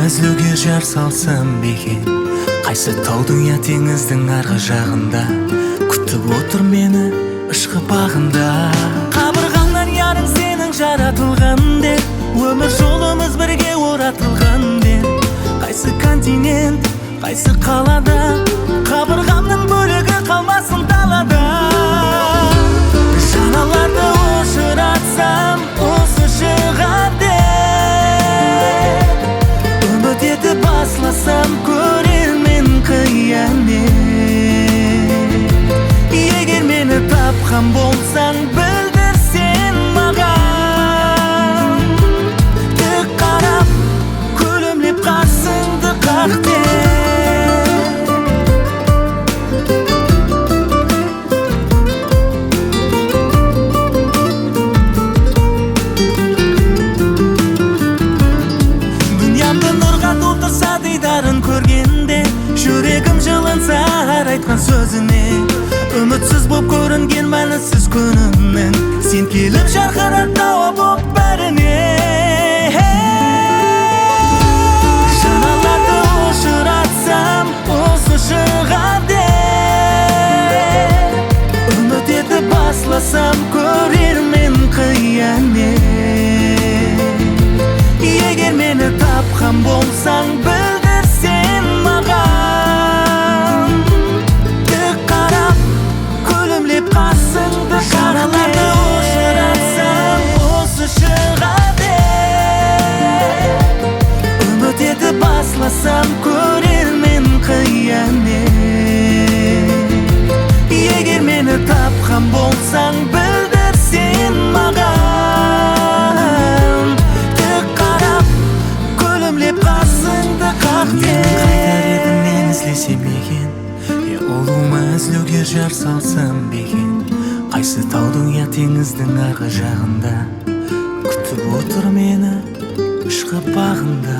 ізлеуге жар салсам бекен, қайсы таудың я теңіздің арғы жағында күтіп отыр мені ішкі бағында. Қабырғамнан ярың сенің жаратылған деп, өмір жолымыз бірге оратылған деп. Қайсы континент, қайсы қалада, қабырғамның бөлігі қалмасын далада. Жаналарды ұшыратсам осы шығар деп, үміт етіп басласам көрермен қиямет. Егер мені тапқан болсаң білдірсең маған, тік қарап күлімдеп қасыңды қақ деп. Дидарын көргенде жүрегім жылынса әр айтқан сөзіне, үмітсіз боп көрінген мәнісіз күнімнің сен келіп жарқырап дауа боп бәріне. Жаналарды ұшыратсам осы шығар деп, үміт етіп басласам көрермен қиямет. Егер мені тапқан болсаң білдірсең маған, тік қарап күлімдеп қасыңды жаналарды ұшыратсам осы шығар деп, үміт етіп басласам көрермен қиямет. Егер мені тапқан болсаң білдірсең маған, қасыңды қақ деп. Қайтар едім мен ізлесем екен, ұлыма ізлеуге жар салсам бекен, қайсы таудың я теңіздің арғы жағында күтіп отыр мені ішкі бағында.